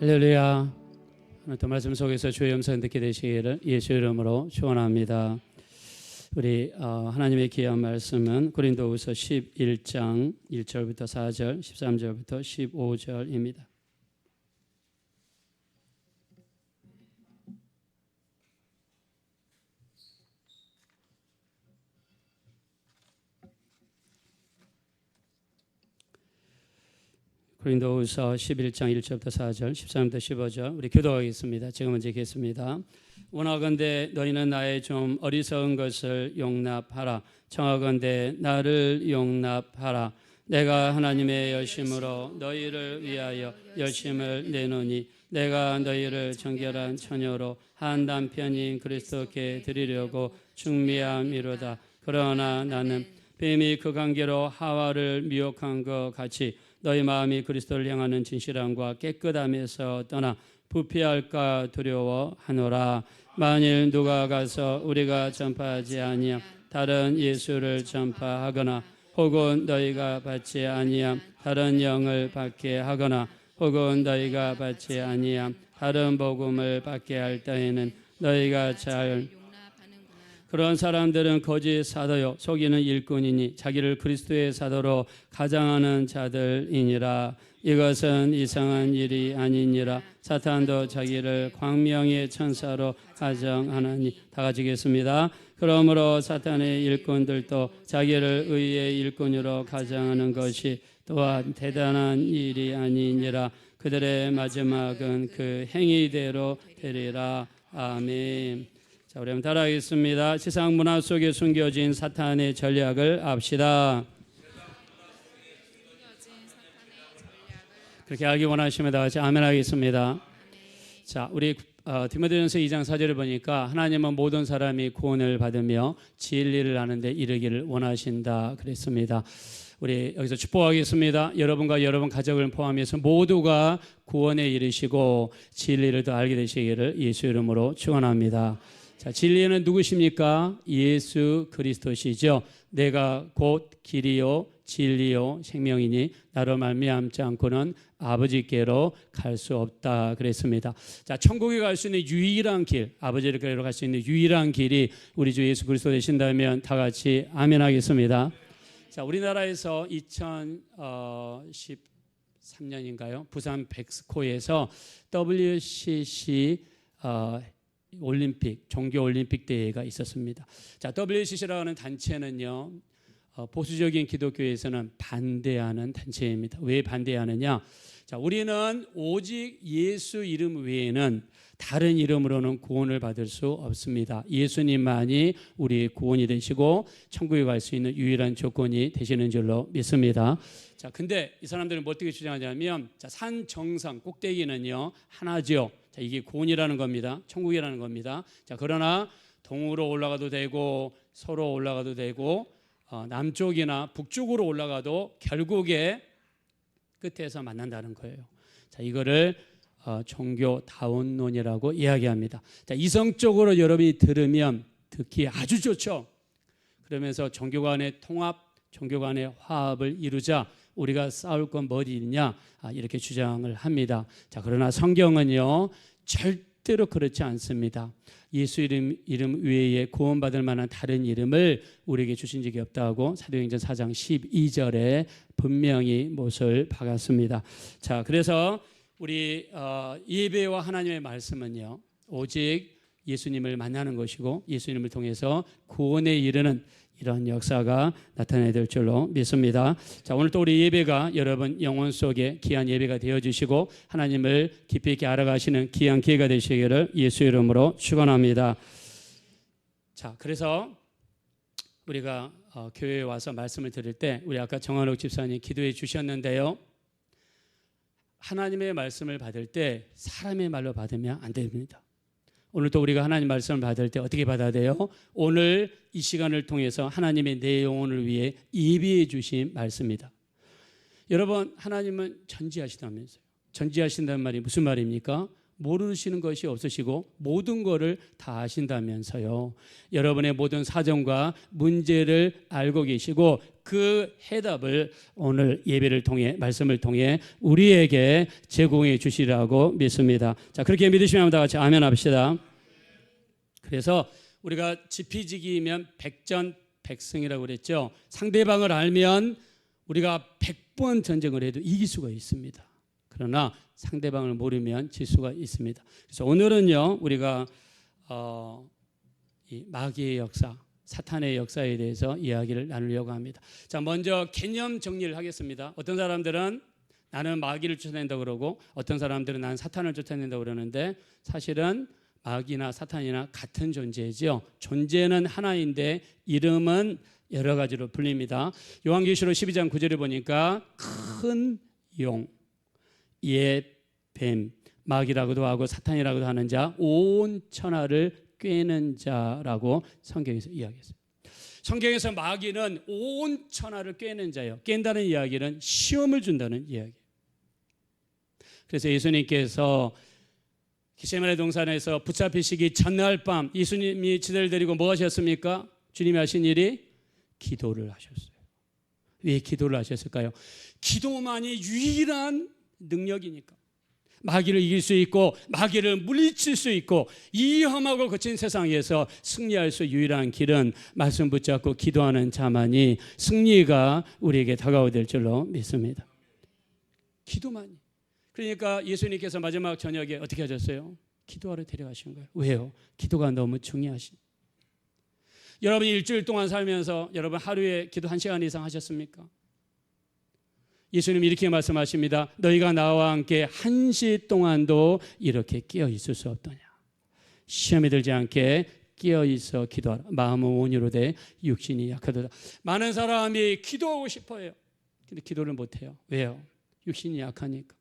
할렐루야. 오늘도 말씀 속에서 주의 음성 듣게 되시기를 예수 이름으로 축원합니다. 우리 하나님의 귀한 말씀은 고린도후서 11장 1절부터 4절, 13절부터 15절입니다. 고린도후서 11장 1절부터 4절, 13절부터 15절 우리 교독하겠습니다. 제가 먼저 읽겠습니다. 원하건대 너희는 나의 좀 어리석은 것을 용납하라. 청하건대 나를 용납하라. 내가 하나님의 열심으로 너희를 위하여 열심을 내노니 내가 너희를 정결한 처녀로 한 남편인 그리스도께 드리려고 중미함이로다. 그러나 나는 뱀이 그 관계로 하와를 미혹한 것 같이 너희 마음이 그리스도를 향하는 진실함과 깨끗함에서 떠나 부패할까 두려워하노라. 만일 누가 가서 우리가 전파하지 아니함 다른 예수를 전파하거나 혹은 너희가 받지 아니함 다른 영을 받게 하거나 혹은 너희가 받지 아니함 다른 복음을 받게 할 때에는 너희가 잘 그런 사람들은 거짓 사도요 속이는 일꾼이니 자기를 그리스도의 사도로 가장하는 자들이니라. 이것은 이상한 일이 아니니라. 사탄도 자기를 광명의 천사로 가정하나니. 다 같이 읽겠습니다. 그러므로 사탄의 일꾼들도 자기를 의의 일꾼으로 가정하는 것이 또한 대단한 일이 아니니라. 그들의 마지막은 그 행위대로 되리라. 아멘. 자, 우리 한번 따라하겠습니다. 세상 문화 속에 숨겨진 사탄의 전략을 압시다. 그렇게 알기 원하시면 다 같이 아멘 하겠습니다. 자, 우리 디모데전서 2장 4절을 보니까 하나님은 모든 사람이 구원을 받으며 진리를 아는데 이르기를 원하신다 그랬습니다. 우리 여기서 축복하겠습니다. 여러분과 여러분 가족을 포함해서 모두가 구원에 이르시고 진리를 더 알게 되시기를 예수 이름으로 축원합니다. 자, 진리는 누구십니까? 예수 그리스도시죠. 내가 곧 길이요 진리요 생명이니 나로 말미암지 않고는 아버지께로 갈 수 없다 그랬습니다. 자, 천국에 갈 수 있는 유일한 길, 아버지께로 갈 수 있는 유일한 길이 우리 주 예수 그리스도 되신다면 다 같이 아멘 하겠습니다. 자, 우리나라에서 2013년인가요? 부산 백스코에서 WCC 올림픽, 종교올림픽 대회가 있었습니다. 자, WCC라는 단체는요, 보수적인 기독교에서는 반대하는 단체입니다. 왜 반대하느냐? 자, 우리는 오직 예수 이름 외에는 다른 이름으로는 구원을 받을 수 없습니다. 예수님만이 우리의 구원이 되시고 천국에 갈 수 있는 유일한 조건이 되시는 줄로 믿습니다. 자, 근데 이 사람들은 뭐 어떻게 주장하냐면, 자, 산 정상 꼭대기는요 하나죠. 자, 이게 구원이라는 겁니다. 천국이라는 겁니다. 자, 그러나 동으로 올라가도 되고 서로 올라가도 되고 남쪽이나 북쪽으로 올라가도 결국에 끝에서 만난다는 거예요. 자, 이거를 종교 다원론이라고 이야기합니다. 자, 이성적으로 여러분이 들으면 듣기 아주 좋죠. 그러면서 종교 간의 통합, 종교 간의 화합을 이루자. 우리가 싸울 건 뭐 있냐? 이렇게 주장을 합니다. 자, 그러나 성경은요 절대로 그렇지 않습니다. 예수 이름 외에 구원받을 만한 다른 이름을 우리에게 주신 적이 없다고 사도행전 4장 12절에 분명히 못을 박았습니다. 자, 그래서 우리 예배와 하나님의 말씀은요 오직 예수님을 만나는 것이고 예수님을 통해서 구원에 이르는 이런 역사가 나타나야 될 줄로 믿습니다. 자, 오늘 또 우리 예배가 여러분 영혼 속에 귀한 예배가 되어주시고 하나님을 깊이 있게 알아가시는 귀한 기회가 되시기를 예수 이름으로 축원합니다. 자, 그래서 우리가 교회에 와서 말씀을 드릴 때 우리 아까 정한옥 집사님 기도해 주셨는데요. 하나님의 말씀을 받을 때 사람의 말로 받으면 안 됩니다. 오늘 또 우리가 하나님 말씀을 받을 때 어떻게 받아야 돼요? 오늘 이 시간을 통해서 하나님의 내 영혼을 위해 예비해 주신 말씀입니다. 여러분, 하나님은 전지하시다면서요. 전지하신다는 말이 무슨 말입니까? 모르시는 것이 없으시고 모든 것을 다 아신다면서요. 여러분의 모든 사정과 문제를 알고 계시고 그 해답을 오늘 예배를 통해 말씀을 통해 우리에게 제공해 주시라고 믿습니다. 자, 그렇게 믿으시면 다 같이 아멘 합시다. 그래서 우리가 지피지기이면 백전백승이라고 그랬죠. 상대방을 알면 우리가 100번 전쟁을 해도 이길 수가 있습니다. 그러나 상대방을 모르면 질 수가 있습니다. 그래서 오늘은요, 우리가 이 마귀의 역사, 사탄의 역사에 대해서 이야기를 나누려고 합니다. 자, 먼저 개념 정리를 하겠습니다. 어떤 사람들은 나는 마귀를 쫓아낸다고 그러고 어떤 사람들은 나는 사탄을 쫓아낸다고 그러는데 사실은 마귀나 사탄이나 같은 존재죠. 존재는 하나인데 이름은 여러 가지로 불립니다. 요한계시록 12장 9절에 보니까 큰 용, 뱀, 마귀라고도 하고 사탄이라고도 하는 자, 온 천하를 꿰는 자라고 성경에서 이야기했어요. 성경에서 마귀는 온 천하를 꿰는 자예요. 깬다는 이야기는 시험을 준다는 이야기예요. 그래서 예수님께서 겟세마네 동산에서 붙잡히시기 전날 밤 예수님이 지도를 데리고 뭐 하셨습니까? 주님이 하신 일이 기도를 하셨어요. 왜 기도를 하셨을까요? 기도만이 유일한 능력이니까. 마귀를 이길 수 있고 마귀를 물리칠 수 있고 이 험하고 거친 세상에서 승리할 수 유일한 길은 말씀 붙잡고 기도하는 자만이 승리가 우리에게 다가오게 될 줄로 믿습니다. 기도만이. 그러니까 예수님께서 마지막 저녁에 어떻게 하셨어요? 기도하러 데려가신 거예요. 왜요? 기도가 너무 중요하신. 여러분이 일주일 동안 살면서 여러분 하루에 기도 1시간 이상 하셨습니까? 예수님이 이렇게 말씀하십니다. 너희가 나와 함께 1시 동안도 이렇게 끼어 있을 수 없더냐. 시험에 들지 않게 끼어 있어 기도하라. 마음은 온유로 돼 육신이 약하도다. 많은 사람이 기도하고 싶어요. 근데 기도를 못해요. 왜요? 육신이 약하니까.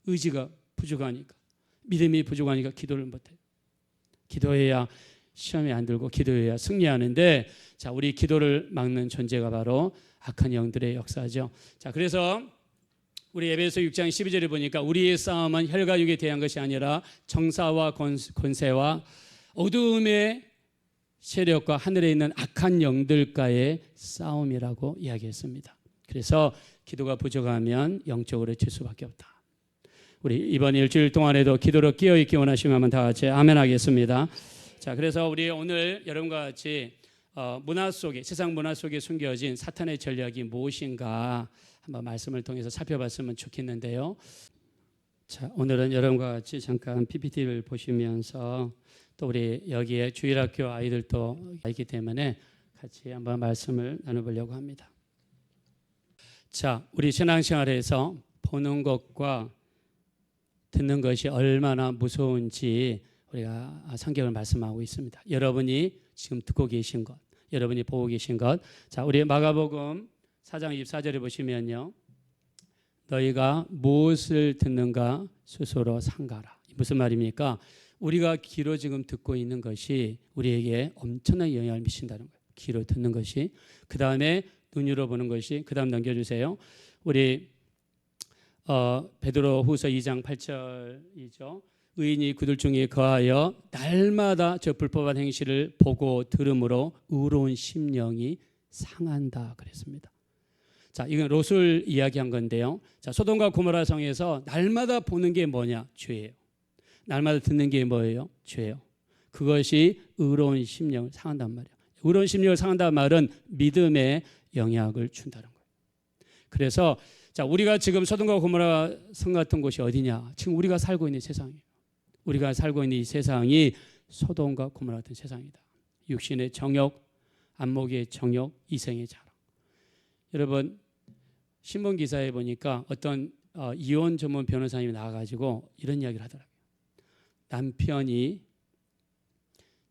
의지가 부족하니까. 믿음이 부족하니까 기도를 못해요. 기도해야 시험에 안 들고 기도해야 승리하는데, 자, 우리 기도를 막는 존재가 바로 악한 영들의 역사죠. 자, 그래서 우리 에베소 6장 12절에 보니까 우리의 싸움은 혈과 육에 대한 것이 아니라 정사와 권세와 어두움의 세력과 하늘에 있는 악한 영들과의 싸움이라고 이야기했습니다. 그래서 기도가 부족하면 영적으로 질 수밖에 없다. 우리 이번 일주일 동안에도 기도로 끼어있기 원하시면 다 같이 아멘 하겠습니다. 자, 그래서 우리 오늘 여러분과 같이 문화 속에, 세상 문화 속에 숨겨진 사탄의 전략이 무엇인가 한번 말씀을 통해서 살펴봤으면 좋겠는데요. 자, 오늘은 여러분과 같이 잠깐 PPT를 보시면서 또 우리 여기에 주일학교 아이들도 있기 때문에 같이 한번 말씀을 나눠보려고 합니다. 자, 우리 신앙생활에서 보는 것과 듣는 것이 얼마나 무서운지 우리가 성경을 말씀하고 있습니다. 여러분이 지금 듣고 계신 것, 여러분이 보고 계신 것. 자, 우리 마가복음 4장 24절에 보시면요. 너희가 무엇을 듣는가 스스로 삼가라. 무슨 말입니까? 우리가 귀로 지금 듣고 있는 것이 우리에게 엄청난 영향을 미친다는 거예요. 귀로 듣는 것이. 그 다음에 눈으로 보는 것이. 그 다음 넘겨주세요. 우리 베드로 후서 2장 8절이죠. 의인이 그들 중에 거하여 날마다 저 불법한 행실을 보고 들음으로 의로운 심령이 상한다 그랬습니다. 자, 이건 롯을 이야기한 건데요. 자, 소돔과 고모라 성에서 날마다 보는 게 뭐냐? 죄예요. 날마다 듣는 게 뭐예요? 죄예요. 그것이 의로운 심령을 상한단 말이에요. 의로운 심령을 상한다는 말은 믿음에 영향을 준다는 거예요. 그래서 자, 우리가 지금 소돔과 고모라 성 같은 곳이 어디냐? 지금 우리가 살고 있는 세상이에요. 우리가 살고 있는 이 세상이 소돔과 고모라 같은 세상이다. 육신의 정욕, 안목의 정욕, 이생의 자랑. 여러분, 신문 기사에 보니까 어떤 이혼 전문 변호사님이 나와가지고 이런 이야기를 하더라고요. 남편이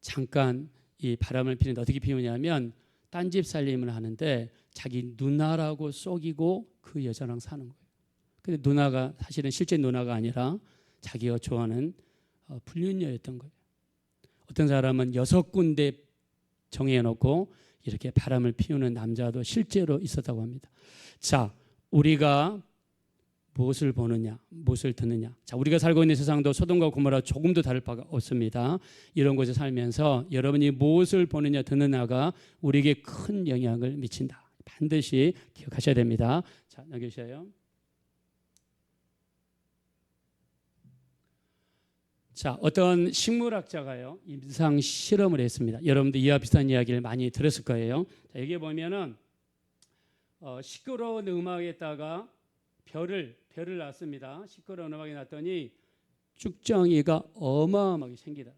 잠깐 이 바람을 피우는데 어떻게 피우냐면 딴집 살림을 하는데 자기 누나라고 속이고 그 여자랑 사는 거예요. 근데 누나가 사실은 실제 누나가 아니라 자기가 좋아하는 불륜녀였던 거예요. 어떤 사람은 6군데 정해놓고 이렇게 바람을 피우는 남자도 실제로 있었다고 합니다. 자, 우리가 무엇을 보느냐, 무엇을 듣느냐. 자, 우리가 살고 있는 세상도 소돔과 고모라 조금도 다를 바가 없습니다. 이런 곳에 살면서 여러분이 무엇을 보느냐, 듣느냐가 우리에게 큰 영향을 미친다. 반드시 기억하셔야 됩니다. 자, 넘겨주세요. 자, 어떤 식물학자가요, 임상 실험을 했습니다. 여러분들 이와 비슷한 이야기를 많이 들었을 거예요. 자, 여기 보면은 시끄러운 음악에다가 별을 놨습니다. 시끄러운 음악이 났더니 쭉정이가 어마어마하게 생기다.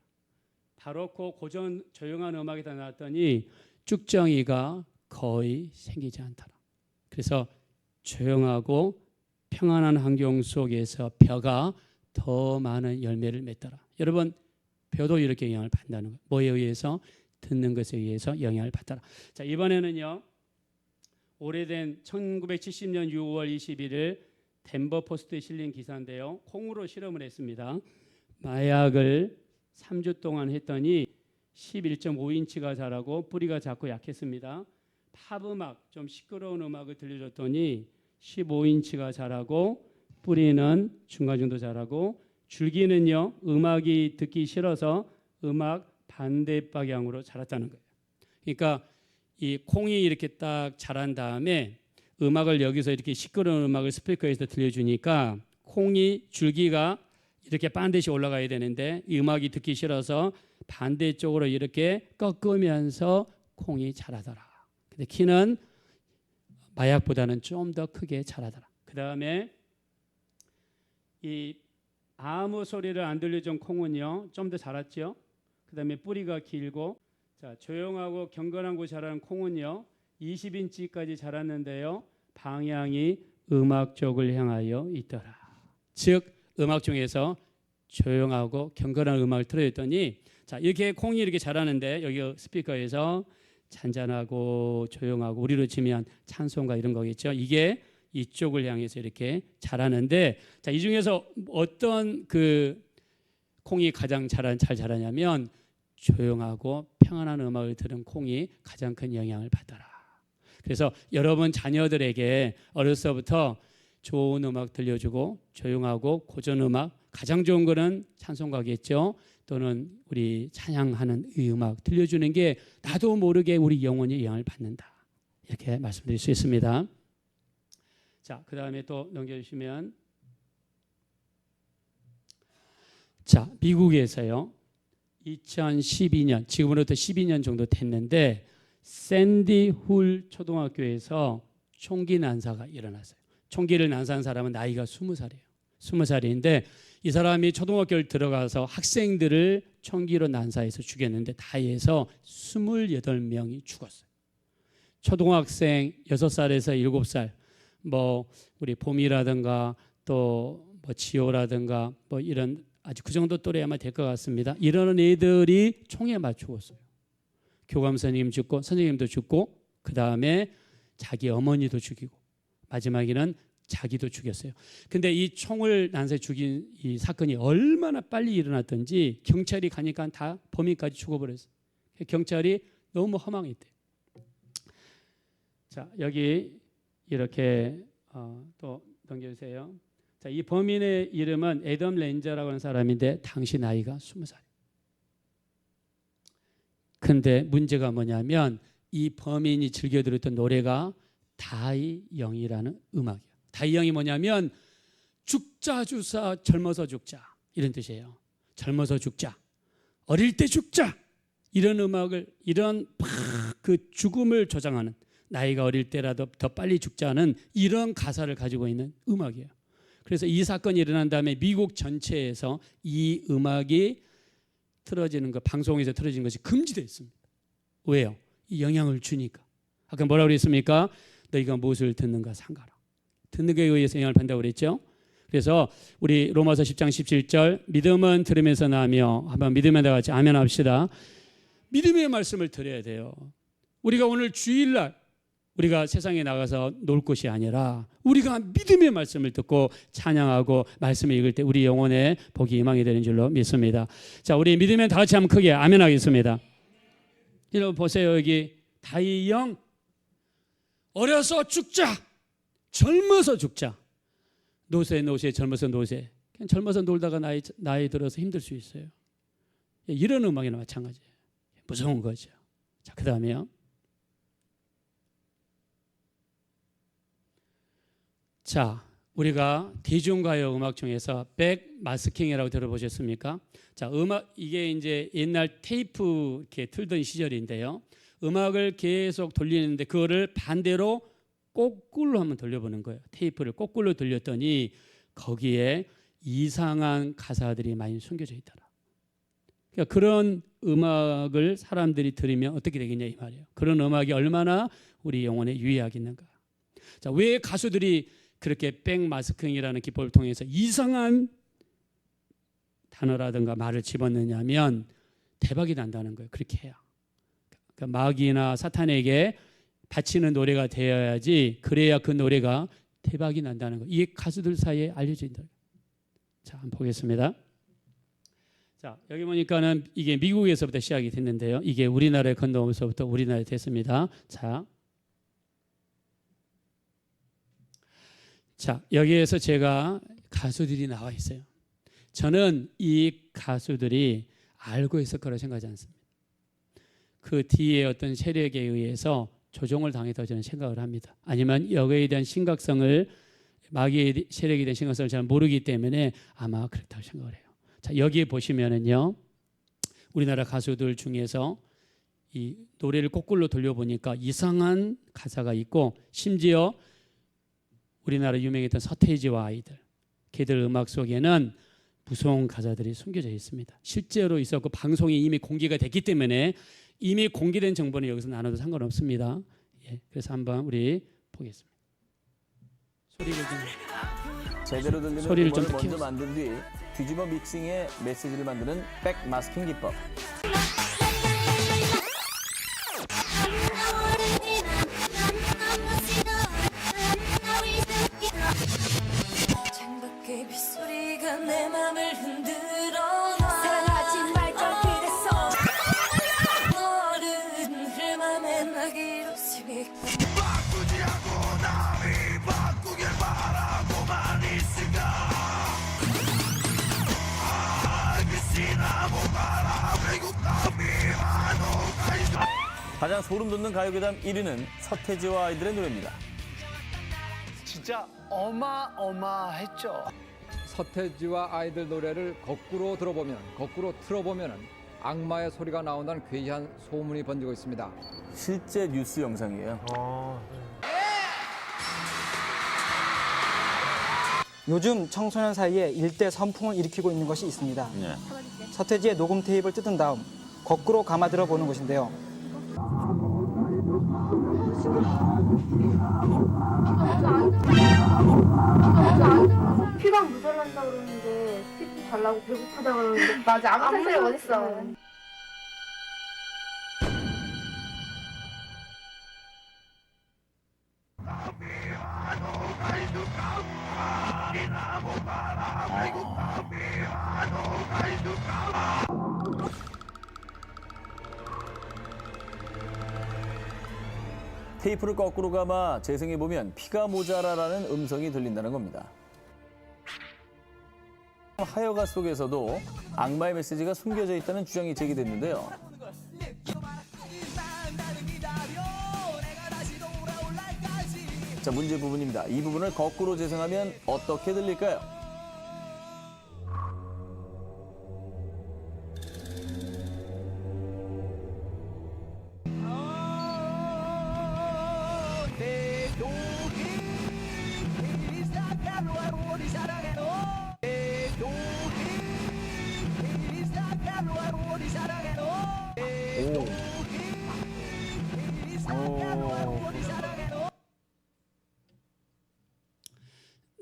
바로 그 고전 조용한 음악에다 놨더니 쭉정이가 거의 생기지 않더라. 그래서 조용하고 평안한 환경 속에서 벼가 더 많은 열매를 맺더라. 여러분, 벼도 이렇게 영향을 받는다는 거예요. 뭐에 의해서? 듣는 것에 의해서 영향을 받더라. 자, 이번에는요, 오래된 1970년 6월 21일 덴버 포스트에 실린 기사인데요. 콩으로 실험을 했습니다. 마약을 3주 동안 했더니 11.5인치가 자라고 뿌리가 작고 약했습니다. 팝음악, 좀 시끄러운 음악을 들려줬더니 15인치가 자라고 뿌리는 중간 정도 자라고, 줄기는요, 음악이 듣기 싫어서 음악 반대 방향으로 자랐다는 거예요. 그러니까 이 콩이 이렇게 딱 자란 다음에 음악을 여기서 이렇게 시끄러운 음악을 스피커에서 들려주니까 콩이 줄기가 이렇게 반드시 올라가야 되는데 이 음악이 듣기 싫어서 반대쪽으로 이렇게 꺾으면서 콩이 자라더라. 근데 키는 마약보다는 좀 더 크게 자라더라. 그 다음에 이 아무 소리를 안 들려준 콩은요, 좀 더 자랐죠. 그 다음에 뿌리가 길고, 자, 조용하고 경건한 곳에 자라는 콩은요 20인치까지 자랐는데요, 방향이 음악 쪽을 향하여 있더라. 즉 음악 중에서 조용하고 경건한 음악을 틀어줬더니, 자, 이렇게 콩이 이렇게 자라는데 여기 스피커에서 잔잔하고 조용하고 우리로 치면 찬송가 이런 거겠죠. 이게 이쪽을 향해서 이렇게 자라는데, 자, 이 중에서 어떤 그 콩이 가장 잘 자라냐면 조용하고 평안한 음악을 들은 콩이 가장 큰 영향을 받더라. 그래서 여러분 자녀들에게 어려서부터 좋은 음악 들려주고 조용하고 고전 음악, 가장 좋은 거는 찬송가겠죠. 또는 우리 찬양하는 이 음악 들려주는 게 나도 모르게 우리 영혼이 영향을 받는다. 이렇게 말씀드릴 수 있습니다. 자, 그 다음에 또 넘겨주시면, 자, 미국에서요 2012년, 지금으로부터 12년 정도 됐는데 샌디 훌 초등학교에서 총기 난사가 일어났어요. 총기를 난사한 사람은 나이가 20살이에요. 20살인데 이 사람이 초등학교를 들어가서 학생들을 총기로 난사해서 죽였는데 다 해서 28명이 죽었어요. 초등학생 6살에서 7살, 뭐 우리 봄이라든가 또 뭐 지호라든가 뭐 이런 아주 그 정도 또래 아마 될 것 같습니다. 이러는 애들이 총에 맞 죽었어요. 교감 선생님 죽고 선생님도 죽고 그 다음에 자기 어머니도 죽이고 마지막에는 자기도 죽였어요. 근데 이 총을 난사해 죽인 이 사건이 얼마나 빨리 일어났던지 경찰이 가니까 다 범인까지 죽어버렸어요. 경찰이 너무 허망했대요. 자, 여기 이렇게 또 넘겨주세요. 자, 이 범인의 이름은 애덤 렌저라고 하는 사람인데 당시 나이가 20살. 근데 문제가 뭐냐면 이 범인이 즐겨 들었던 노래가 다이 영이라는 음악이에요. 다이 영이 뭐냐면 죽자 주사 젊어서 죽자 이런 뜻이에요. 젊어서 죽자, 어릴 때 죽자, 이런 음악을, 이런 그 죽음을 조장하는, 나이가 어릴 때라도 더 빨리 죽자는 이런 가사를 가지고 있는 음악이에요. 그래서 이 사건이 일어난 다음에 미국 전체에서 이 음악이 틀어지는 것, 방송에서 틀어지는 것이 금지됐습니다. 왜요? 이 영향을 주니까. 아까 뭐라고 그랬습니까? 너희가 무엇을 듣는가 상가라. 듣는 것에 의해서 영향을 받는다고 그랬죠. 그래서 우리 로마서 10장 17절, 믿음은 들으면서 나며, 한번 믿음에다 같이 아멘 합시다. 믿음의 말씀을 들어야 돼요. 우리가 오늘 주일날 우리가 세상에 나가서 놀 것이 아니라 우리가 믿음의 말씀을 듣고 찬양하고 말씀을 읽을 때 우리 영혼에 복이 임하게 되는 줄로 믿습니다. 자, 우리 믿으면 다 같이 한번 크게 아멘 하겠습니다. 여러분 보세요. 여기 다이 영, 어려서 죽자, 젊어서 죽자. 노세 젊어서 노세. 그냥 젊어서 놀다가 나이 들어서 힘들 수 있어요. 이런 음악이나 마찬가지예요. 무서운 거죠. 자, 그다음에요. 자, 우리가 대중가요 음악 중에서 백마스킹이라고 들어보셨습니까? 자, 음악 이게 이제 옛날 테이프 이렇게 틀던 시절인데요. 음악을 계속 돌리는데 그거를 반대로 거꾸로 한번 돌려보는 거예요. 테이프를 거꾸로 돌렸더니 거기에 이상한 가사들이 많이 숨겨져 있더라. 그러니까 그런 음악을 사람들이 들으면 어떻게 되겠냐 이 말이에요. 그런 음악이 얼마나 우리 영혼에 유의하겠는가. 자, 왜 가수들이 그렇게 백마스킹이라는 기법을 통해서 이상한 단어라든가 말을 집어넣냐면 대박이 난다는 거예요. 그렇게 해야. 그러니까 마귀나 사탄에게 바치는 노래가 되어야지 그래야 그 노래가 대박이 난다는 거예요. 이게 가수들 사이에 알려져 있다. 자, 한번 보겠습니다. 자, 여기 보니까는 이게 미국에서부터 시작이 됐는데요. 이게 우리나라에 건너오면서부터 우리나라에 됐습니다. 자, 여기에서 제가 가수들이 나와 있어요. 저는 이 가수들이 알고 있을 거라 생각하지 않습니다. 그 뒤에 어떤 세력에 의해서 조종을 당했다고 저는 생각을 합니다. 아니면 여기에 대한 심각성을 마귀의 세력에 대한 심각성을 잘 모르기 때문에 아마 그렇다고 생각을 해요. 자, 여기에 보시면은요, 우리나라 가수들 중에서 이 노래를 거꾸로 돌려보니까 이상한 가사가 있고 심지어 우리나라 유명했던 서태지와 아이들 걔들 음악 속에는 무서운 가사들이 숨겨져 있습니다. 실제로 있었고 방송이 이미 공개가 됐기 때문에 이미 공개된 정보는 여기서 나눠도 상관없습니다. 예, 그래서 한번 우리 보겠습니다. 소리를 좀 제대로 들리는 소리를 좀 음원을 먼저 키워서. 만든 뒤 뒤집어 믹싱의 메시지를 만드는 백마스킹 기법. 창밖의 빗소리가 내 맘을 흔들어 사랑하지 말걸 그랬어 너를 흘맘에 나기로 스윗 바꾸지 않고 남이 바꾸길 바라고만 있을까 알겠으나 못 알아 외국 남이만 가장 소름 돋는 가요계단 1위는 서태지와 아이들의 노래입니다. 진짜 어마어마했죠. 서태지와 아이들 노래를 거꾸로 들어보면, 거꾸로 틀어보면 악마의 소리가 나온다는 괴이한 소문이 번지고 있습니다. 실제 뉴스 영상이에요. 요즘 청소년 사이에 일대 선풍을 일으키고 있는 것이 있습니다. 서태지의 녹음 테이프를 뜯은 다음 거꾸로 감아 들어보는 것인데요. 피가 모자란다 그러는데 피좀 달라고 배고프다 그러는데 맞아 아무 소리 어딨어. 테이프를 거꾸로 감아 재생해보면 피가 모자라라는 음성이 들린다는 겁니다. 하여가 속에서도 악마의 메시지가 숨겨져 있다는 주장이 제기됐는데요. 자, 문제 부분입니다. 이 부분을 거꾸로 재생하면 어떻게 들릴까요?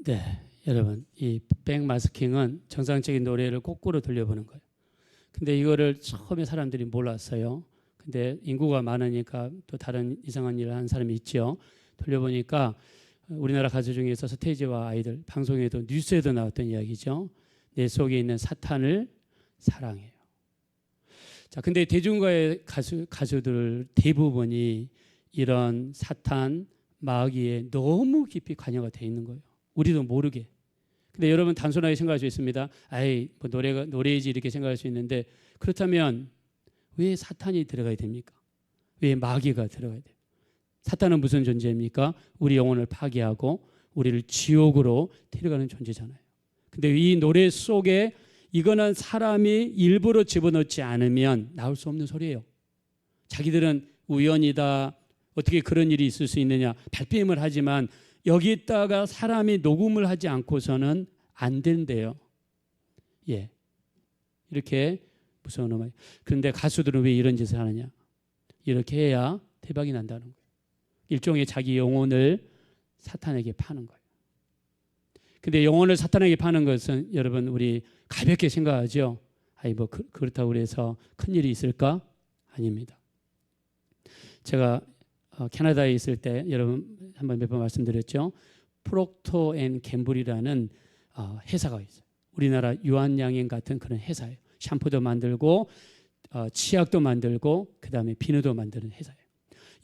네, 여러분 이 백마스킹은 정상적인 노래를 거꾸로 돌려보는 거예요. 근데 이거를 처음에 사람들이 몰랐어요. 근데 인구가 많으니까 또 다른 이상한 일을 하는 사람이 있죠. 돌려보니까 우리나라 가수 중에서 서태지와 아이들 방송에도 뉴스에도 나왔던 이야기죠. 내 속에 있는 사탄을 사랑해요. 자, 근데 대중가의 가수들 대부분이 이런 사탄, 마귀에 너무 깊이 관여가 돼 있는 거예요. 우리도 모르게. 근데 여러분 단순하게 생각할 수 있습니다. 아이, 뭐 노래이지 이렇게 생각할 수 있는데, 그렇다면 왜 사탄이 들어가야 됩니까? 왜 마귀가 들어가야 돼요? 사탄은 무슨 존재입니까? 우리 영혼을 파괴하고 우리를 지옥으로 데려가는 존재잖아요. 근데 이 노래 속에 이거는 사람이 일부러 집어넣지 않으면 나올 수 없는 소리예요. 자기들은 우연이다, 어떻게 그런 일이 있을 수 있느냐 발뺌을 하지만 여기다가 사람이 녹음을 하지 않고서는 안 된대요. 예, 이렇게 무서운 음악. 그런데 가수들은 왜 이런 짓을 하느냐? 이렇게 해야 대박이 난다는 거예요. 일종의 자기 영혼을 사탄에게 파는 거예요. 근데 영혼을 사탄에게 파는 것은 여러분 우리 가볍게 생각하죠. 아이 뭐 그렇다고 그래서 큰 일이 있을까? 아닙니다. 제가 캐나다에 있을 때 여러분 한번 몇 번 말씀드렸죠. 프록터 앤 갬블이라는 회사가 있어요. 우리나라 유한양행 같은 그런 회사예요. 샴푸도 만들고 치약도 만들고 그다음에 비누도 만드는 회사예요.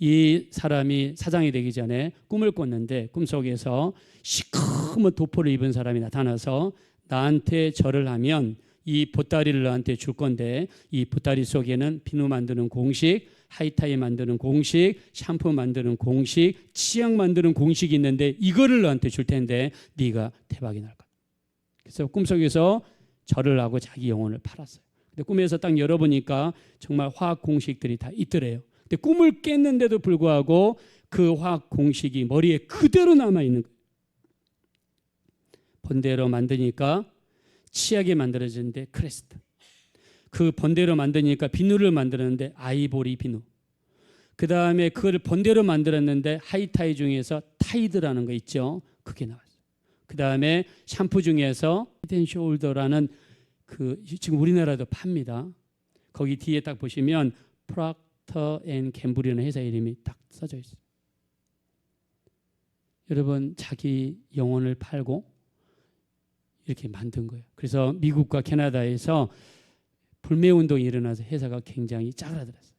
이 사람이 사장이 되기 전에 꿈을 꿨는데 꿈속에서 시커먼 도포를 입은 사람이 나타나서 나한테 절을 하면 이 보따리를 너한테 줄 건데 이 보따리 속에는 비누 만드는 공식, 하이타이 만드는 공식, 샴푸 만드는 공식, 치약 만드는 공식이 있는데 이거를 너한테 줄 텐데 네가 대박이 날 거야. 그래서 꿈속에서 절을 하고 자기 영혼을 팔았어요. 근데 꿈에서 딱 열어보니까 정말 화학 공식들이 다 있더래요. 근데 꿈을 깼는데도 불구하고 그 화학 공식이 머리에 그대로 남아 있는 거예요. 번대로 만드니까 치약이 만들어지는데 크레스트. 그 번대로 만드니까 비누를 만들었는데 아이보리 비누. 그 다음에 그걸 번대로 만들었는데 하이타이 중에서 타이드라는 거 있죠. 그게 나왔어요. 그 다음에 샴푸 중에서 헤드앤숄더라는 그 지금 우리나라도 팝니다. 거기 뒤에 딱 보시면 프록터 앤 갬블이라는 회사 이름이 딱 써져 있어요. 여러분 자기 영혼을 팔고 이렇게 만든 거예요. 그래서 미국과 캐나다에서 불매운동이 일어나서 회사가 굉장히 짜그라들었어요.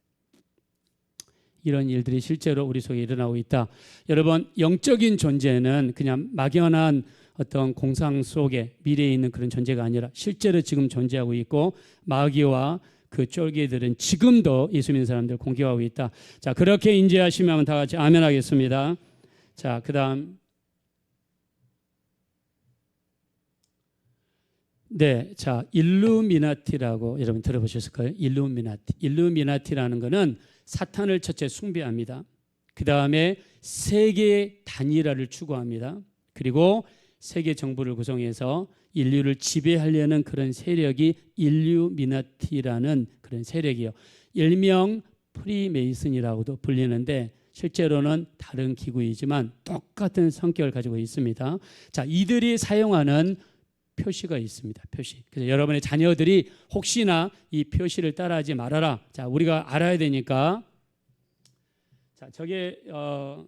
이런 일들이 실제로 우리 속에 일어나고 있다. 여러분 영적인 존재는 그냥 막연한 어떤 공상 속에 미래에 있는 그런 존재가 아니라 실제로 지금 존재하고 있고 마귀와 그 쫄개들은 지금도 예수 믿는 사람들 공격하고 있다. 자, 그렇게 인지하시면 다 같이 아멘 하겠습니다. 자, 그다음 네, 자, 일루미나티라고 여러분 들어보셨을 거예요. 일루미나티라는 거는 사탄을 첫째 숭배합니다. 그 다음에 세계 단일화를 추구합니다. 그리고 세계 정부를 구성해서 인류를 지배하려는 그런 세력이 일루미나티라는 그런 세력이요. 일명 프리메이슨이라고도 불리는데 실제로는 다른 기구이지만 똑같은 성격을 가지고 있습니다. 자, 이들이 사용하는 표시가 있습니다. 표시. 그래서 여러분의 자녀들이 혹시나 이 표시를 따라하지 말아라. 자, 우리가 알아야 되니까. 자, 저게 자,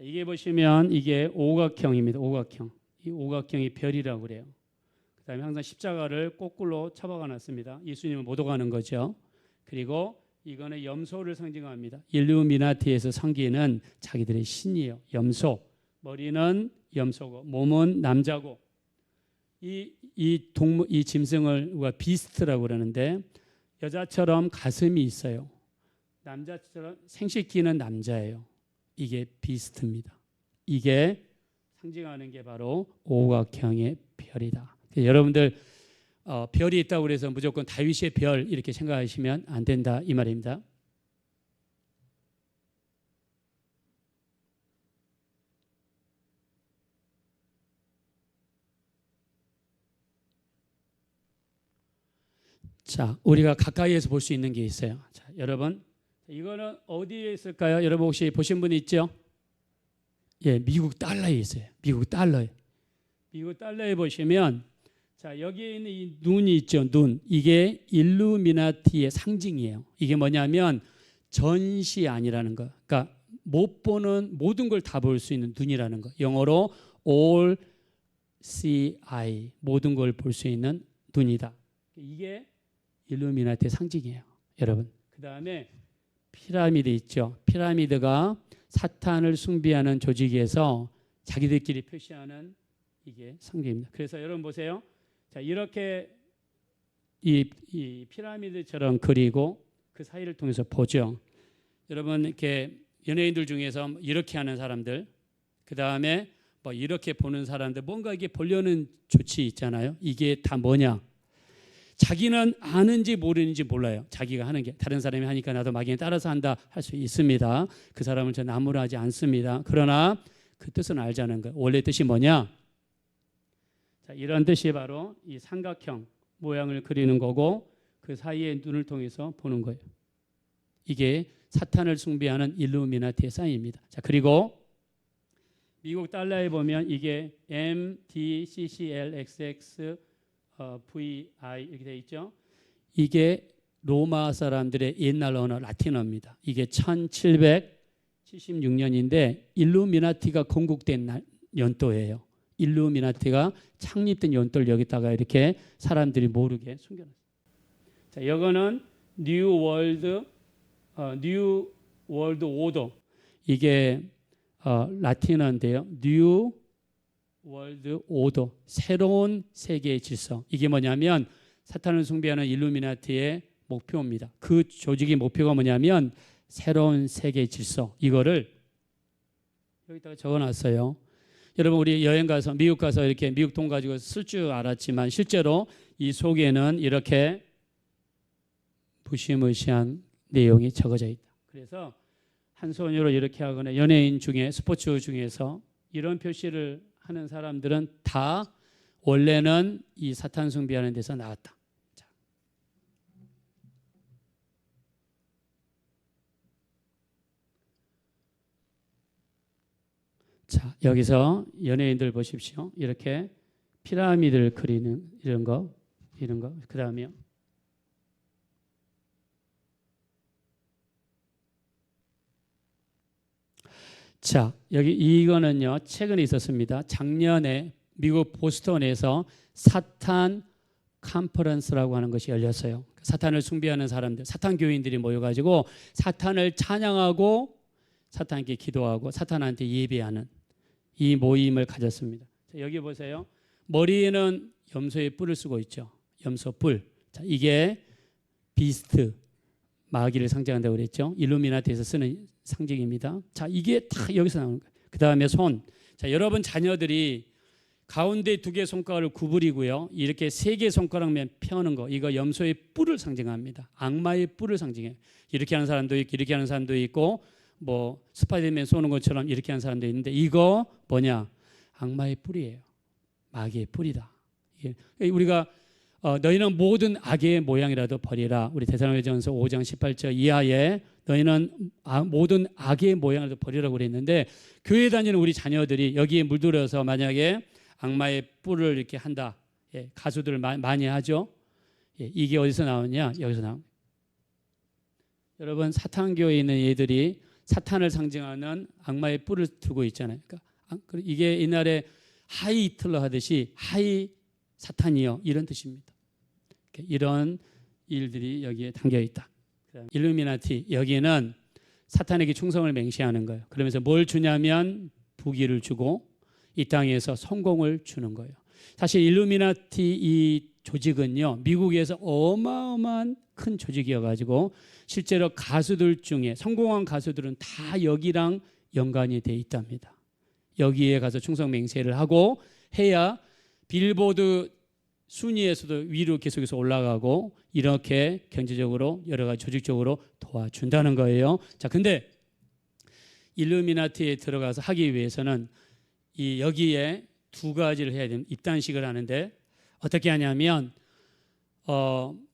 이게 보시면 이게 오각형입니다. 오각형. 이 오각형이 별이라고 그래요. 그다음에 항상 십자가를 거꾸로 쳐박아 놨습니다. 예수님을 못 오가는 거죠. 그리고 이거는 염소를 상징합니다. 일루미나티에서 섬기는 자기들의 신이에요. 염소. 머리는 염소고 몸은 남자고 이 짐승을 우리가 비스트라고 그러는데 여자처럼 가슴이 있어요. 남자처럼 생식기는 남자예요. 이게 비스트입니다. 이게 상징하는 게 바로 오각형의 별이다. 여러분들 별이 있다고 해서 무조건 다윗의 별 이렇게 생각하시면 안 된다 이 말입니다. 자, 우리가 가까이에서 볼 수 있는 게 있어요. 자, 여러분, 이거는 어디에 있을까요? 여러분 혹시 보신 분 있죠? 예, 미국 달러에 있어요. 미국 달러에. 미국 달러에 보시면, 자, 여기에 있는 이 눈이 있죠. 눈. 이게 일루미나티의 상징이에요. 이게 뭐냐면 전시 아니라는 거. 그러니까 못 보는 모든 걸 다 볼 수 있는 눈이라는 거. 영어로 all see eye. 모든 걸 볼 수 있는 눈이다. 이게 일루미나티의 상징이에요, 여러분. 그 다음에 피라미드 있죠. 피라미드가 사탄을 숭배하는 조직에서 자기들끼리 표시하는 이게 상징입니다. 그래서 여러분 보세요. 자, 이렇게 이 피라미드처럼 그리고 그 사이를 통해서 보죠. 여러분 이렇게 연예인들 중에서 이렇게 하는 사람들, 그 다음에 뭐 이렇게 보는 사람들, 뭔가 이게 보려는 조치 있잖아요. 이게 다 뭐냐? 자기는 아는지 모르는지 몰라요. 자기가 하는 게 다른 사람이 하니까 나도 막연히 따라서 한다 할 수 있습니다. 그 사람을 저 나무라지 않습니다. 그러나 그 뜻은 알자는 거예요. 원래 뜻이 뭐냐? 자, 이런 뜻이 바로 이 삼각형 모양을 그리는 거고 그 사이에 눈을 통해서 보는 거예요. 이게 사탄을 숭배하는 일루미나티의 사인입니다. 자, 그리고 미국 달러에 보면 이게 MDCCLXX VI 이렇게 돼 있죠. 이게 로마 사람들의 옛날 언어 라틴어입니다. 이게 1776년인데 일루미나티가 건국된 연도예요. 일루미나티가 창립된 연도를 여기다가 이렇게 사람들이 모르게 숨겨놨어요. 자, 이거는 뉴 월드 오더. 이게 라틴어인데요. 뉴 월드 오더, 새로운 세계의 질서. 이게 뭐냐면 사탄을 숭배하는 일루미나티의 목표입니다. 그 조직의 목표가 뭐냐면 새로운 세계의 질서. 이거를 여기다가 적어놨어요. 여러분 우리 여행 가서 미국 가서 이렇게 미국 돈 가지고 쓸 줄 알았지만 실제로 이 속에는 이렇게 무시무시한 내용이 적어져 있다. 그래서 한 손으로 이렇게 하거나 연예인 중에 스포츠 중에서 이런 표시를 하는 사람들은 다 원래는 이 사탄 숭배하는 데서 나왔다. 자, 여기서 연예인들 보십시오. 이렇게 피라미드를 그리는 이런 거. 그다음에요. 자, 여기 이거는요. 최근에 있었습니다. 작년에 미국 보스턴에서 사탄 컨퍼런스라고 하는 것이 열렸어요. 사탄을 숭배하는 사람들, 사탄 교인들이 모여가지고 사탄을 찬양하고 사탄께 기도하고 사탄한테 예배하는 이 모임을 가졌습니다. 자, 여기 보세요. 머리에는 염소의 뿔을 쓰고 있죠. 염소 뿔. 자, 이게 비스트, 마귀를 상징한다고 그랬죠. 일루미나티에서 쓰는 상징입니다. 자, 이게 다 여기서 나오는 거예요. 그 다음에 손. 자, 여러분 자녀들이 가운데 2개 손가락을 구부리고요. 이렇게 3개 손가락면 펴는 거. 이거 염소의 뿔을 상징합니다. 악마의 뿔을 상징해요. 이렇게 하는 사람도 있고 이렇게 하는 사람도 있고 뭐 스파이더맨 쏘는 것처럼 이렇게 하는 사람도 있는데 이거 뭐냐? 악마의 뿔이에요. 마귀의 뿔이다. 우리가 너희는 모든 악의 모양이라도 버리라. 우리 데살로니가전서 5장 18절 이하에 너희는 모든 악의 모양이라도 버리라고 그랬는데 교회 다니는 우리 자녀들이 여기에 물들어서 만약에 악마의 뿔을 이렇게 한다. 예, 가수들 많이 하죠. 예, 이게 어디서 나오냐? 여기서 나옵니다. 여러분 사탄교에 있는 얘들이 사탄을 상징하는 악마의 뿔을 두고 있잖아요. 그러니까 이게 옛날에 하이 히틀러 하듯이 하이 사탄이요 이런 뜻입니다. 이런 일들이 여기에 담겨 있다. 일루미나티 여기는 사탄에게 충성을 맹세하는 거예요. 그러면서 뭘 주냐면 부귀를 주고 이 땅에서 성공을 주는 거예요. 사실 일루미나티 이 조직은요 미국에서 어마어마한 큰 조직이어가지고 실제로 가수들 중에 성공한 가수들은 다 여기랑 연관이 돼 있답니다. 여기에 가서 충성 맹세를 하고 해야 빌보드 순위에서도 위로 계속해서 올라가고 이렇게 경제적으로 여러 가지 조직적으로 도와준다는 거예요. 자, 근데 일루미나티에 들어가서 하기 위해서는 이 여기에 2가지를 해야 됩니다. 입단식을 하는데 어떻게 하냐면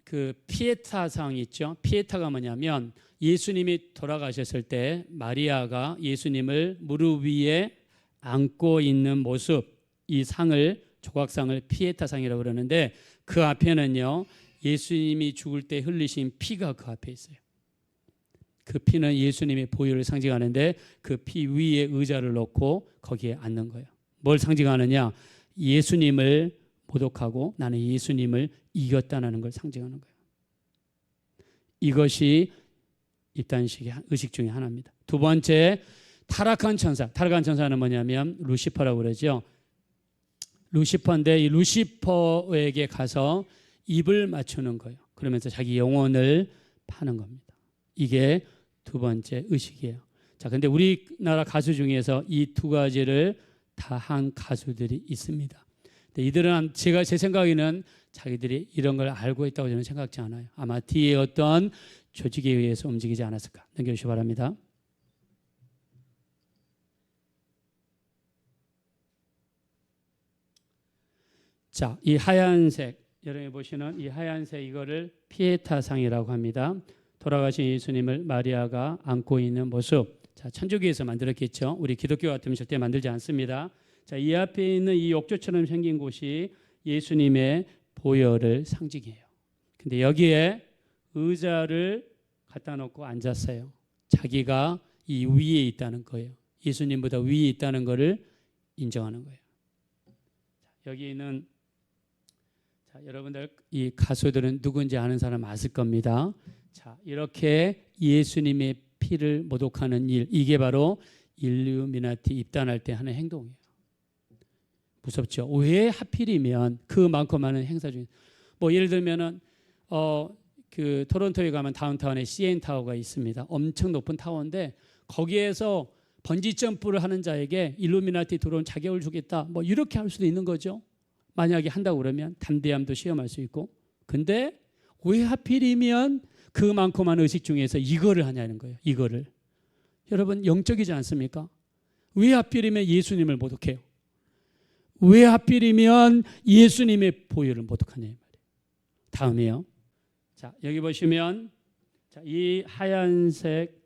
그 피에타상 있죠. 피에타가 뭐냐면 예수님이 돌아가셨을 때 마리아가 예수님을 무릎 위에 안고 있는 모습, 이 상을 조각상을 피에타상이라고 그러는데 그 앞에는요 예수님이 죽을 때 흘리신 피가 그 앞에 있어요. 그 피는 예수님의 보혈을 상징하는데 그 피 위에 의자를 놓고 거기에 앉는 거예요. 뭘 상징하느냐? 예수님을 모독하고 나는 예수님을 이겼다는 걸 상징하는 거예요. 이것이 입단식의 의식 중에 하나입니다. 2번째 타락한 천사. 타락한 천사는 뭐냐면 루시퍼라고 그러죠. 루시퍼인데 이 루시퍼에게 가서 입을 맞추는 거예요. 그러면서 자기 영혼을 파는 겁니다. 이게 두 번째 의식이에요. 자, 근데 우리나라 가수 중에서 이 두 가지를 다 한 가수들이 있습니다. 근데 이들은 제 생각에는 자기들이 이런 걸 알고 있다고 저는 생각지 않아요. 아마 뒤에 어떤 조직에 의해서 움직이지 않았을까. 넘겨주시기 바랍니다. 자, 이 하얀색, 여러분이 보시는 이 하얀색 이거를 피에타상이라고 합니다. 돌아가신 예수님을 마리아가 안고 있는 모습. 자, 천주교에서 만들었겠죠. 우리 기독교 같으면 절대 만들지 않습니다. 자, 이 앞에 있는 이 욕조처럼 생긴 곳이 예수님의 보혈을 상징해요. 근데 여기에 의자를 갖다 놓고 앉았어요. 자기가 이 위에 있다는 거예요. 예수님보다 위에 있다는 것을 인정하는 거예요. 여기 있는 자, 여러분들 이 가수들은 누군지 아는 사람 아실 겁니다. 자, 이렇게 예수님의 피를 모독하는 일, 이게 바로 일루미나티 입단할 때 하는 행동이에요. 무섭죠? 왜 하필이면 그 많고 많은 행사 중에 뭐 예를 들면은 그 토론토에 가면 다운타운에 CN 타워가 있습니다. 엄청 높은 타워인데 거기에서 번지 점프를 하는 자에게 일루미나티 들어온 자격을 주겠다. 뭐 이렇게 할 수도 있는 거죠. 만약에 한다고 그러면 담대함도 시험할 수 있고. 근데 왜 하필이면 그 많고 많은 의식 중에서 이거를 하냐는 거예요. 이거를. 여러분 영적이지 않습니까? 왜 하필이면 예수님을 모독해요? 왜 하필이면 예수님의 보혈을 모독하냐 이 말이에요. 다음이요. 자, 여기 보시면 자, 이 하얀색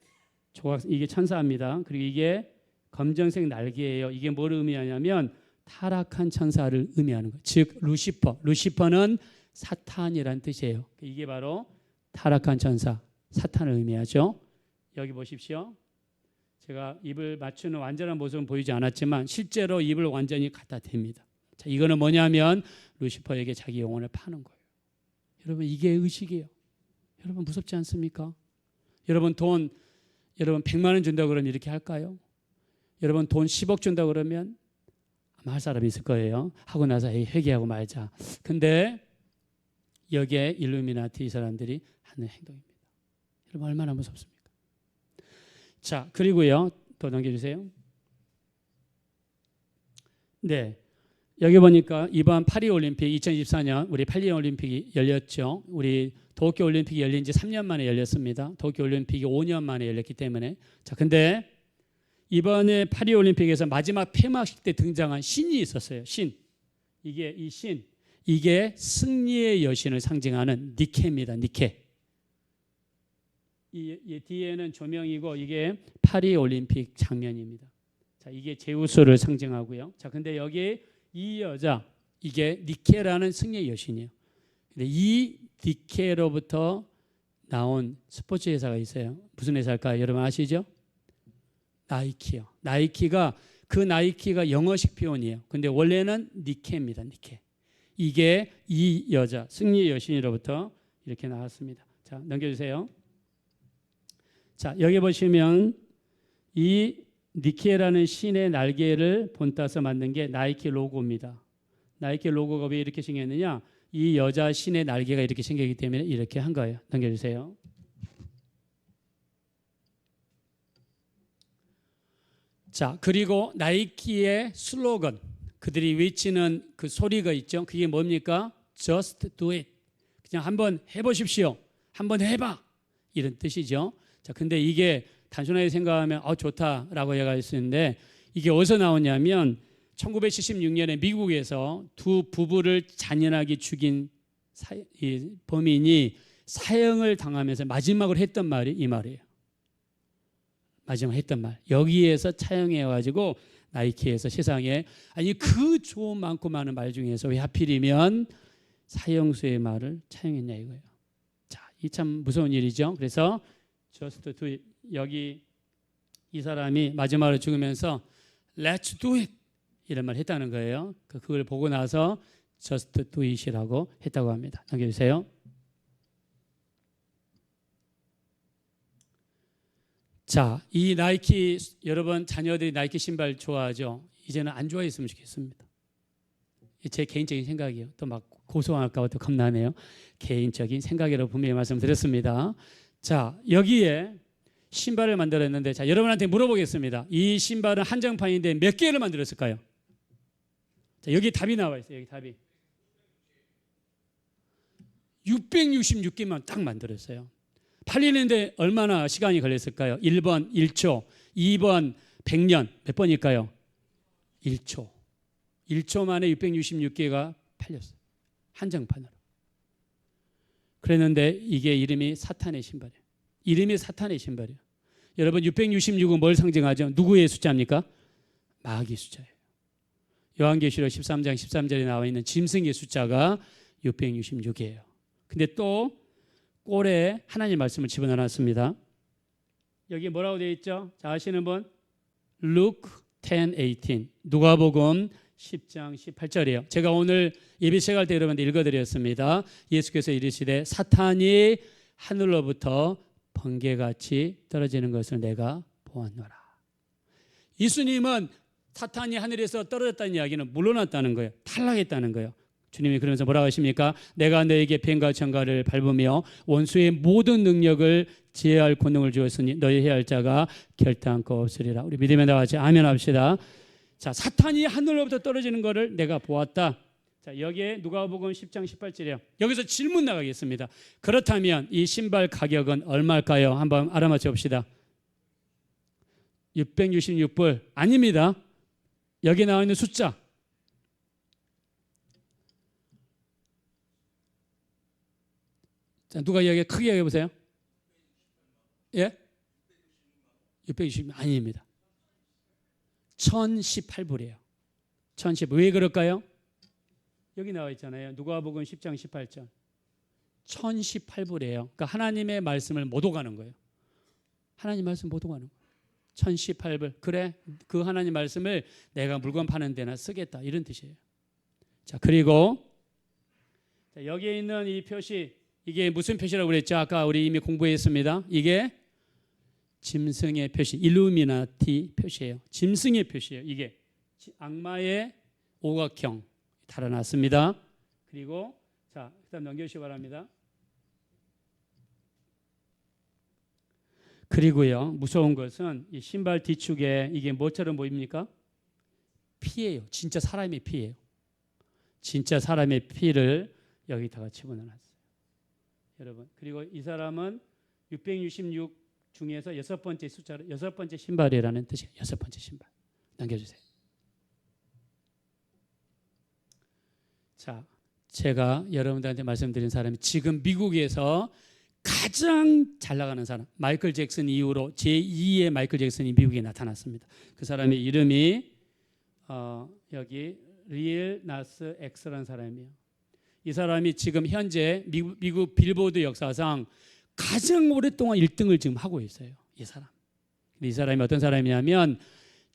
조각 이게 천사입니다. 그리고 이게 검정색 날개예요. 이게 뭘 의미하냐면 타락한 천사를 의미하는 거예요. 즉 루시퍼. 루시퍼는 사탄이란 뜻이에요. 이게 바로 타락한 천사, 사탄을 의미하죠. 여기 보십시오. 제가 입을 맞추는 완전한 모습은 보이지 않았지만 실제로 입을 완전히 갖다 댑니다. 자, 이거는 뭐냐면 루시퍼에게 자기 영혼을 파는 거예요. 여러분 이게 의식이에요. 여러분 무섭지 않습니까? 여러분 돈 여러분 100만 원 준다고 그러면 이렇게 할까요? 여러분 돈 10억 준다고 그러면 아마 할 사람이 있을 거예요. 하고 나서 회개하고 말자. 근데 여기에 일루미나티 사람들이 하는 행동입니다. 여러분 얼마나 무섭습니까? 자, 그리고요. 더 넘겨주세요. 네. 여기 보니까 이번 파리올림픽 2024년 우리 파리올림픽이 열렸죠. 우리 도쿄올림픽이 열린 지 3년 만에 열렸습니다. 도쿄올림픽이 5년 만에 열렸기 때문에. 자, 근데 이번에 파리올림픽에서 마지막 폐막식 때 등장한 신이 있었어요. 신. 이 신. 이게 승리의 여신을 상징하는 니케입니다. 니케. 이 뒤에는 조명이고 이게 파리올림픽 장면입니다. 자, 이게 제우스를 상징하고요. 자, 근데 여기 이 여자 이게 니케라는 승리의 여신이에요. 근데 이 니케로부터 나온 스포츠 회사가 있어요. 무슨 회사일까요? 여러분 아시죠? 나이키요. 나이키가 그 나이키가 영어식 표현이에요. 근데 원래는 니케입니다. 니케. 이게 이 여자 승리의 여신으로부터 이렇게 나왔습니다. 자, 넘겨주세요. 자, 여기 보시면 이 니케라는 신의 날개를 본따서 만든 게 나이키 로고입니다. 나이키 로고가 왜 이렇게 생겼느냐? 이 여자 신의 날개가 이렇게 생겼기 때문에 이렇게 한 거예요. 넘겨주세요. 자, 그리고 나이키의 슬로건, 그들이 외치는 그 소리가 있죠. 그게 뭡니까? Just do it. 그냥 한번 해보십시오. 한번 해봐. 이런 뜻이죠. 자, 근데 이게 단순하게 생각하면 좋다라고 얘기할 수 있는데 이게 어디서 나오냐면 1976년에 미국에서 두 부부를 잔인하게 죽인 범인이 사형을 당하면서 마지막으로 했던 말이 이 말이에요. 마지막 했던 말. 여기에서 차용해가지고 나이키에서 세상에 아니 그 좋은 많고 많은 말 중에서 왜 하필이면 사형수의 말을 차용했냐 이거예요. 자, 이 참 무서운 일이죠. 그래서 Just do it. 여기 이 사람이 마지막으로 죽으면서 Let's do it 이런 말 했다는 거예요. 그걸 보고 나서 Just do it이라고 했다고 합니다. 넘겨주세요. 자, 이 나이키 여러분 자녀들이 나이키 신발 좋아하죠? 이제는 안 좋아했으면 좋겠습니다. 제 개인적인 생각이에요. 또 막 고소할까 봐 또 겁나네요. 개인적인 생각이라고 분명히 말씀드렸습니다. 자, 여기에 신발을 만들었는데, 자, 여러분한테 물어보겠습니다. 이 신발은 한정판인데 몇 개를 만들었을까요? 자, 여기 답이 나와 있어요. 여기 답이 666개만 딱 만들었어요. 팔리는데 얼마나 시간이 걸렸을까요? 1번 1초, 2번 100년. 몇 번일까요? 1초. 1초 만에 666개가 팔렸어요. 한정판으로. 그랬는데 이게 이름이 사탄의 신발이에요. 이름이 사탄의 신발이에요. 여러분 666은 뭘 상징하죠? 누구의 숫자입니까? 마귀 숫자예요. 요한계시록 13장 13절에 나와 있는 짐승의 숫자가 666이에요. 근데 또 꼴에 하나님 말씀을 집어넣었습니다. 여기 뭐라고 되어 있죠? 자, 아시는 분? Luke 10:18. 누가복음 10장 18절이에요. 제가 오늘 예배 시작할 때 여러분들 읽어드렸습니다. 예수께서 이르시되 사탄이 하늘로부터 번개같이 떨어지는 것을 내가 보았노라. 예수님은 사탄이 하늘에서 떨어졌다는 이야기는 물러났다는 거예요. 탈락했다는 거예요. 주님이 그러면서 뭐라고 하십니까? 내가 너에게 뱀과 청갈을 밟으며 원수의 모든 능력을 제어할 권능을 주었으니 너희 해야 할 자가 결단코 없으리라. 우리 믿음에 나같이 아멘 합시다. 자, 사탄이 하늘로부터 떨어지는 것을 내가 보았다. 자, 여기에 누가복음 10장 18절이에요. 여기서 질문 나가겠습니다. 그렇다면 이 신발 가격은 얼마일까요? 한번 알아맞혀 봅시다. 666불 아닙니다. 여기 나와 있는 숫자. 자, 누가 여기 크게 얘기해 보세요. 예? 660만 아닙니다. 1018불이에요. 1018. 왜 그럴까요? 여기 나와 있잖아요. 누가복음 10장 18절. 1018불이에요. 그러니까 하나님의 말씀을 못 오가는 거예요. 하나님 말씀 못 오가는 거예요. 1018불. 그래, 그 하나님 말씀을 내가 물건 파는 데나 쓰겠다. 이런 뜻이에요. 자, 그리고 자, 여기에 있는 이 표시, 이게 무슨 표시라고 그랬죠? 아까 우리 이미 공부했습니다. 이게 짐승의 표시, 일루미나티 표시예요. 짐승의 표시예요. 이게 악마의 오각형 달아났습니다. 그리고 자, 일단 넘겨주시기 바랍니다. 그리고요, 무서운 것은 이 신발 뒤축에 이게 뭐처럼 보입니까? 피예요. 진짜 사람의 피예요. 진짜 사람의 피를 여기다가 집어넣었어요. 여러분, 그리고 이 사람은 666 중에서 여섯 번째 숫자로 여섯 번째 신발이라는 뜻이에요. 여섯 번째 신발. 넘겨주세요. 자, 제가 여러분들한테 말씀드린 사람이 지금 미국에서 가장 잘 나가는 사람, 마이클 잭슨 이후로 제2의 마이클 잭슨이 미국에 나타났습니다. 그 사람의 이름이 여기 리엘 나스 엑스라는 사람이에요. 이 사람이 지금 현재 미국 빌보드 역사상 가장 오랫동안 1등을 지금 하고 있어요. 이 사람. 이 사람이 어떤 사람이냐면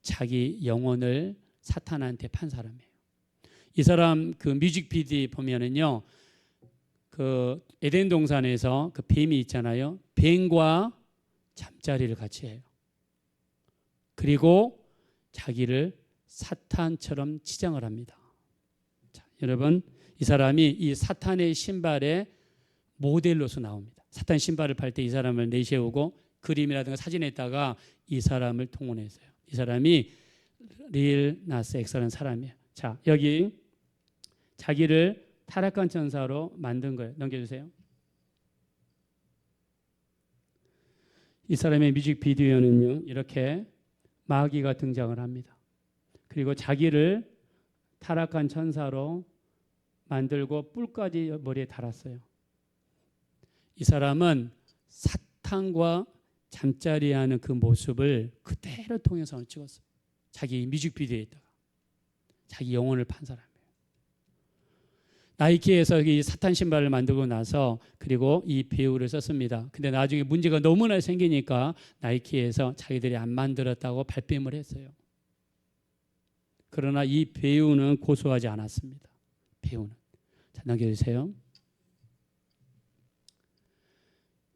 자기 영혼을 사탄한테 판 사람이에요. 이 사람 그 뮤직비디오 보면은요, 그 에덴 동산에서 그 뱀이 있잖아요. 뱀과 잠자리를 같이 해요. 그리고 자기를 사탄처럼 치장을 합니다. 자, 여러분, 이 사람이 이 사탄의 신발의 모델로서 나옵니다. 사탄 신발을 팔 때 이 사람을 내세우고 그림이라든가 사진에다가 이 사람을 통원했어요. 이 사람이 리엘 나스 엑스라는 사람이에요. 자, 여기 자기를 타락한 천사로 만든 거예요. 넘겨주세요. 이 사람의 뮤직비디오는요, 이렇게 마귀가 등장을 합니다. 그리고 자기를 타락한 천사로 만들고 뿔까지 머리에 달았어요. 이 사람은 사탄과 잠자리하는 그 모습을 그대로 통해서 찍었어요. 자기 뮤직비디오에다가 자기 영혼을 판 사람이에요. 나이키에서 이 사탄 신발을 만들고 나서 그리고 이 배우를 썼습니다. 근데 나중에 문제가 너무나 생기니까 나이키에서 자기들이 안 만들었다고 발뺌을 했어요. 그러나 이 배우는 고소하지 않았습니다. 배우는. 자, 넘겨주세요.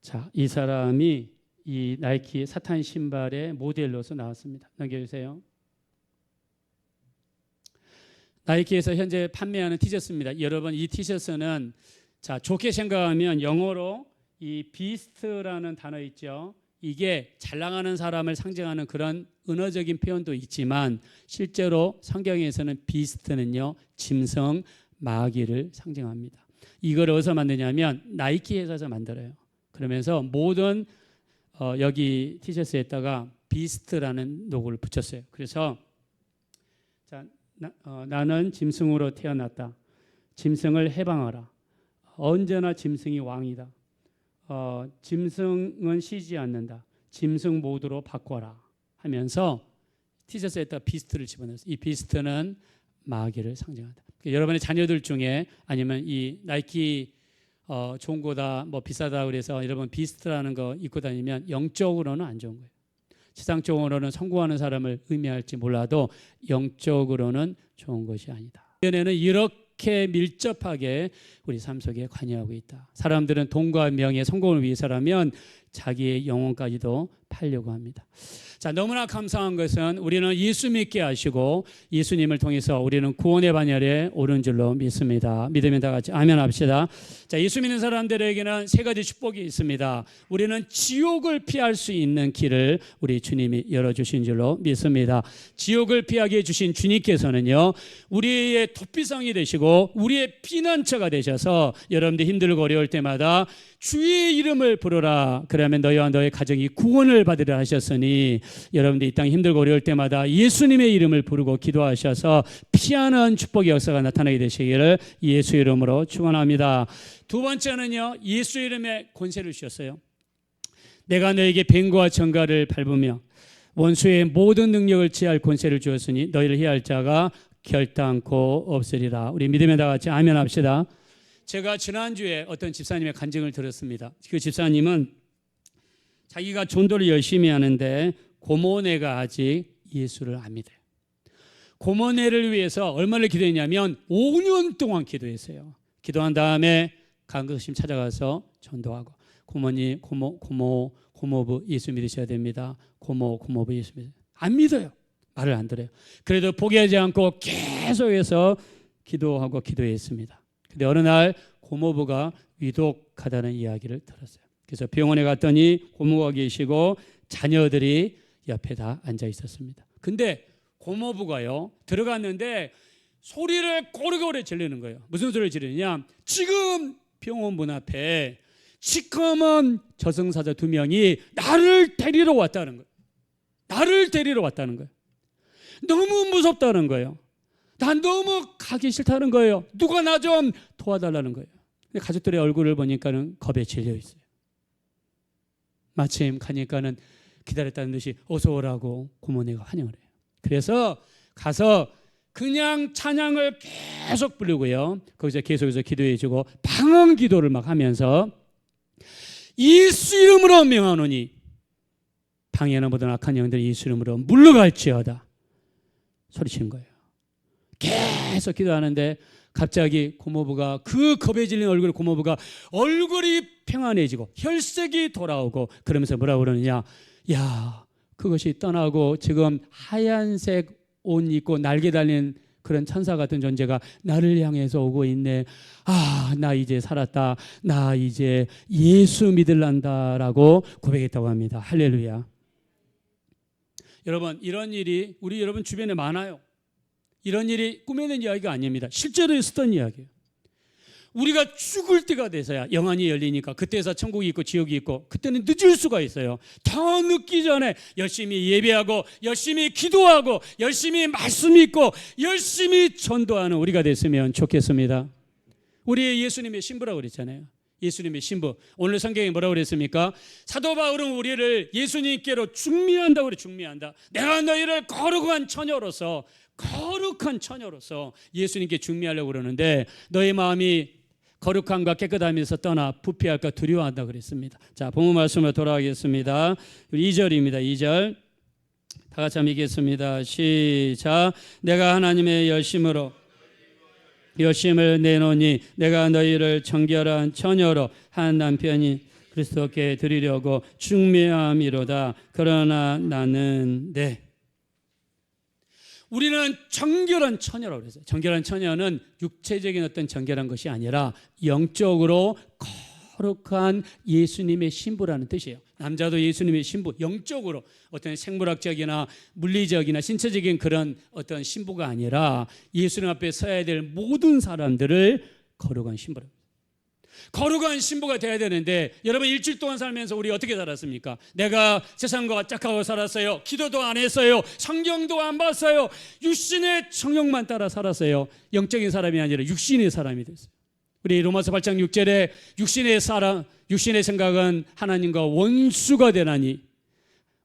자, 이 사람이 이 나이키 사탄 신발의 모델로서 나왔습니다. 넘겨주세요. 나이키에서 현재 판매하는 티셔츠입니다. 여러분 이 티셔츠는 자 좋게 생각하면 영어로 이 비스트라는 단어 있죠. 이게 잘 나가는 사람을 상징하는 그런 은어적인 표현도 있지만 실제로 성경에서는 비스트는요 짐승 마귀를 상징합니다. 이걸 어디서 만드냐면 나이키 회사에서 만들어요. 그러면서 모든 여기 티셔츠에다가 비스트라는 로고를 붙였어요. 그래서 자, 나는 짐승으로 태어났다. 짐승을 해방하라. 언제나 짐승이 왕이다. 짐승은 쉬지 않는다. 짐승 모드로 바꿔라 하면서 티셔츠에다 비스트를 집어넣었어요. 이 비스트는 마귀를 상징한다. 여러분의 자녀들 중에 아니면 이 나이키 좋은 거다 뭐 비싸다 그래서 여러분 비스트라는 거 입고 다니면 영적으로는 안 좋은 거예요. 세상적으로는 성공하는 사람을 의미할지 몰라도 영적으로는 좋은 것이 아니다. 연애는 이렇게 밀접하게 우리 삶 속에 관여하고 있다. 사람들은 돈과 명예, 성공을 위해서라면 자기의 영혼까지도 팔려고 합니다. 자, 너무나 감사한 것은 우리는 예수 믿게 하시고 예수님을 통해서 우리는 구원의 반열에 오른 줄로 믿습니다. 믿으면 다 같이 아멘 합시다. 자, 예수 믿는 사람들에게는 세 가지 축복이 있습니다. 우리는 지옥을 피할 수 있는 길을 우리 주님이 열어주신 줄로 믿습니다. 지옥을 피하게 해주신 주님께서는요 우리의 도피성이 되시고 우리의 피난처가 되셔서 여러분들 힘들고 어려울 때마다 주의 이름을 부르라 그러면 너희와 너의 가정이 구원을 받으리라 하셨으니 여러분들 이 땅 힘들고 어려울 때마다 예수님의 이름을 부르고 기도하셔서 피하는 축복의 역사가 나타나게 되시기를 예수 이름으로 축원합니다. 두 번째는요 예수 이름에 권세를 주셨어요. 내가 너에게 뱀과 정갈을 밟으며 원수의 모든 능력을 취할 권세를 주었으니 너희를 해할 자가 결단코 없으리라. 우리 믿으면 다 같이 아멘 합시다. 제가 지난주에 어떤 집사님의 간증을 들었습니다. 그 집사님은 자기가 전도를 열심히 하는데 고모네가 아직 예수를 안 믿어요. 고모네를 위해서 얼마나 기도했냐면 5년 동안 기도했어요. 기도한 다음에 가끔씩 찾아가서 전도하고 고모님, 고모부 예수 믿으셔야 됩니다. 고모부 예수 믿으셔야 됩니다. 안 믿어요. 말을 안 들어요. 그래도 포기하지 않고 계속해서 기도하고 기도했습니다. 근데 어느 날 고모부가 위독하다는 이야기를 들었어요. 그래서 병원에 갔더니 고모가 계시고 자녀들이 옆에 다 앉아 있었습니다. 근데 고모부가요 들어갔는데 소리를 고래고래 지르는 거예요. 무슨 소리를 지르냐? 지금 병원 문 앞에 시커먼 저승사자 2명이 나를 데리러 왔다는 거예요. 나를 데리러 왔다는 거예요. 너무 무섭다는 거예요. 난 너무 가기 싫다는 거예요. 누가 나 좀 도와달라는 거예요. 근데 가족들의 얼굴을 보니까는 겁에 질려 있어요. 마침 가니까는 기다렸다는 듯이 어서 오라고 고모네가 환영을 해요. 그래서 가서 그냥 찬양을 계속 부르고요. 거기서 계속해서 기도해주고 방언 기도를 막 하면서 예수 이름으로 명하노니 방해하는 모든 악한 영들이 예수 이름으로 물러갈지어다 소리치는 거예요. 계속 기도하는데 갑자기 고모부가 그 겁에 질린 얼굴 고모부가 얼굴이 평안해지고 혈색이 돌아오고 그러면서 뭐라고 그러느냐? 야, 그것이 떠나고 지금 하얀색 옷 입고 날개 달린 그런 천사 같은 존재가 나를 향해서 오고 있네. 아, 나 이제 살았다. 나 이제 예수 믿을란다라고 고백했다고 합니다. 할렐루야. 여러분, 이런 일이 우리 여러분 주변에 많아요. 이런 일이 꾸며낸 이야기가 아닙니다. 실제로 있었던 이야기예요. 우리가 죽을 때가 돼서야 영안이 열리니까 그때서 천국이 있고 지옥이 있고 그때는 늦을 수가 있어요. 더 늦기 전에 열심히 예배하고 열심히 기도하고 열심히 말씀 읽고 열심히 전도하는 우리가 됐으면 좋겠습니다. 우리 예수님의 신부라고 그랬잖아요. 예수님의 신부. 오늘 성경에 뭐라고 그랬습니까? 사도 바울은 우리를 예수님께로 중미한다고 그래. 중미한다. 내가 너희를 거룩한 처녀로서 예수님께 중미하려고 그러는데 너희 마음이 거룩함과 깨끗함에서 떠나 부패할까 두려워한다 그랬습니다. 자, 본문 말씀으로 돌아가겠습니다. 2절입니다. 2절 다 같이 한번 읽겠습니다. 시작. 내가 하나님의 열심을 내노니 내가 너희를 정결한 처녀로 한 남편이 그리스도께 드리려고 중매함이로다. 그러나 나는 우리는 정결한 처녀라고 그랬어요. 정결한 처녀는 육체적인 어떤 정결한 것이 아니라 영적으로 거룩한 예수님의 신부라는 뜻이에요. 남자도 예수님의 신부, 영적으로 어떤 생물학적이나 물리적이나 신체적인 그런 어떤 신부가 아니라 예수님 앞에 서야 될 모든 사람들을 거룩한 신부라. 거룩한 신부가 돼야 되는데 여러분 일주일 동안 살면서 우리 어떻게 살았습니까? 내가 세상과 짝하고 살았어요. 기도도 안 했어요. 성경도 안 봤어요. 육신의 성령만 따라 살았어요. 영적인 사람이 아니라 육신의 사람이 됐어요. 우리 로마서 8장 6절에 육신의 생각은 하나님과 원수가 되나니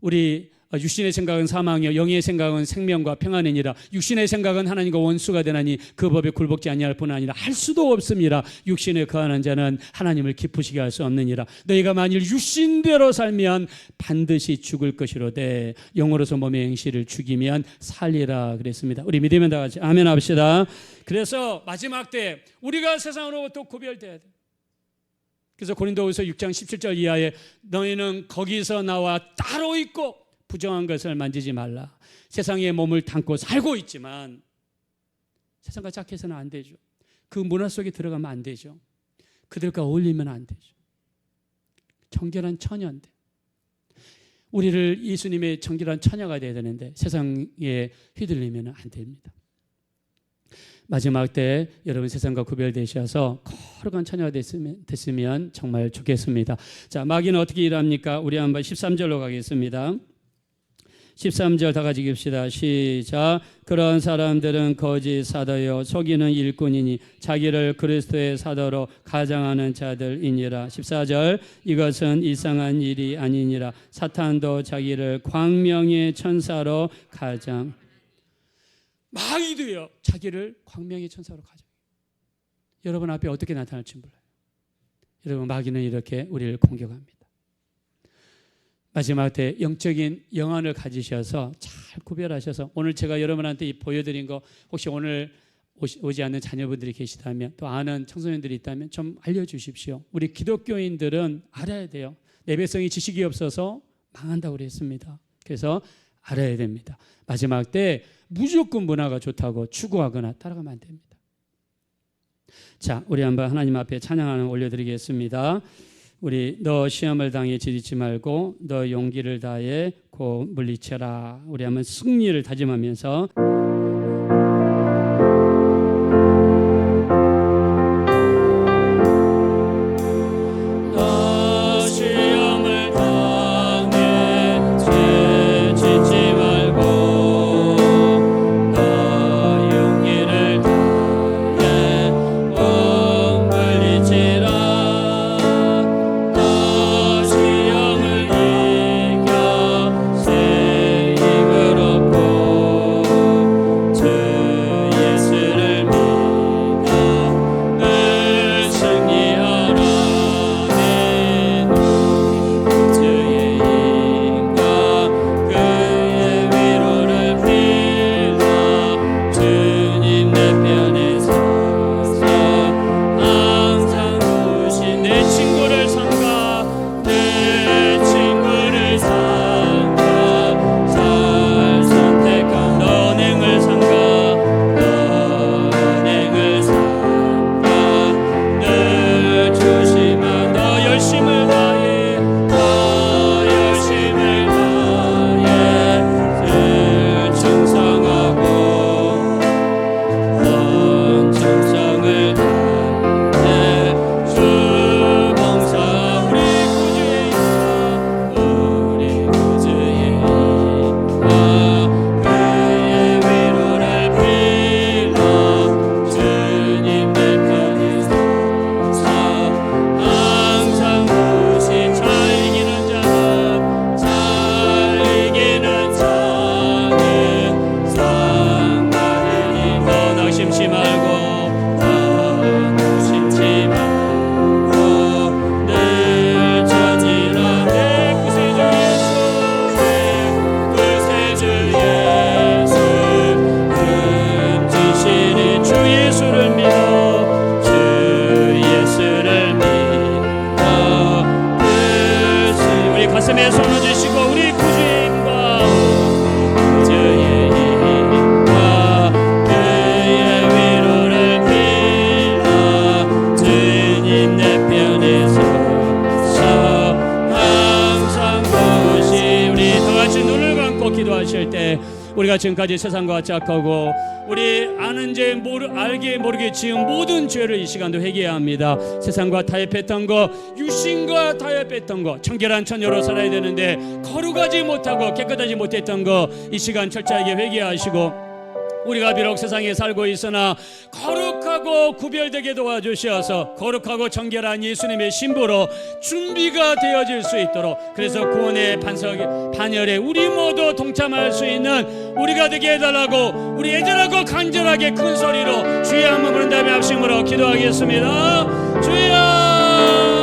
우리 육신의 생각은 사망이요 영의 생각은 생명과 평안이니라. 육신의 생각은 하나님과 원수가 되나니 그 법에 굴복지 아니할 뿐 아니라 할 수도 없습니다. 육신에 거하는 자는 하나님을 기쁘시게 할 수 없느니라. 너희가 만일 육신대로 살면 반드시 죽을 것이로되 영으로서 몸의 행실을 죽이면 살리라 그랬습니다. 우리 믿으면 다 같이 아멘 합시다. 그래서 마지막 때 우리가 세상으로부터 구별돼야 돼. 그래서 고린도후서 6장 17절 이하에 너희는 거기서 나와 따로 있고 부정한 것을 만지지 말라. 세상에 몸을 담고 살고 있지만 세상과 짝해서는 안 되죠. 그 문화 속에 들어가면 안 되죠. 그들과 어울리면 안 되죠. 정결한 처녀인데 우리를 예수님의 정결한 처녀가 되어야 되는데 세상에 휘둘리면 안 됩니다. 마지막 때 여러분 세상과 구별되셔서 거룩한 처녀가 됐으면 정말 좋겠습니다. 자, 마귀는 어떻게 일합니까? 우리 한번 13절로 가겠습니다. 13절 다 같이 읽읍시다. 시작. 그런 사람들은 거짓 사도요 속이는 일꾼이니 자기를 그리스도의 사도로 가장하는 자들이니라. 14절. 이것은 이상한 일이 아니니라. 사탄도 자기를 광명의 천사로 가장. 마귀도요 자기를 광명의 천사로 가장. 여러분 앞에 어떻게 나타날지 몰라요. 여러분 마귀는 이렇게 우리를 공격합니다. 마지막 때 영적인 영안을 가지셔서 잘 구별하셔서 오늘 제가 여러분한테 보여드린 거 혹시 오늘 오지 않는 자녀분들이 계시다면 또 아는 청소년들이 있다면 좀 알려주십시오. 우리 기독교인들은 알아야 돼요. 내 백성이 지식이 없어서 망한다고 그랬습니다. 그래서 알아야 됩니다. 마지막 때 무조건 문화가 좋다고 추구하거나 따라가면 안 됩니다. 자, 우리 한번 하나님 앞에 찬양 하나 올려드리겠습니다. 우리 너 시험을 당해 지리지 말고 너 용기를 다해 곧 물리쳐라. 우리 한번 승리를 다짐하면서 너 시험을 당해 지리지 말고 너 용기를 다해 곧 물리치라. 시험을 이겨 새 힘을 얻고 우리가 지금까지 세상과 짝하고 우리 아는 죄 알게 모르게 지은 모든 죄를 이 시간도 회개해야 합니다. 세상과 타협했던 거, 육신과 타협했던 거, 청결한 처녀로 살아야 되는데 거룩하지 못하고 깨끗하지 못했던 거 이 시간 철저하게 회개하시고, 우리가 비록 세상에 살고 있으나 거룩하고 구별되게 도와주셔서 거룩하고 정결한 예수님의 신부로 준비가 되어질 수 있도록, 그래서 구원의 반열에 우리 모두 동참할 수 있는 우리가 되게 해달라고 우리 애절하고 간절하게 큰 소리로 주여 한번 부른 다음에 합심으로 기도하겠습니다. 주여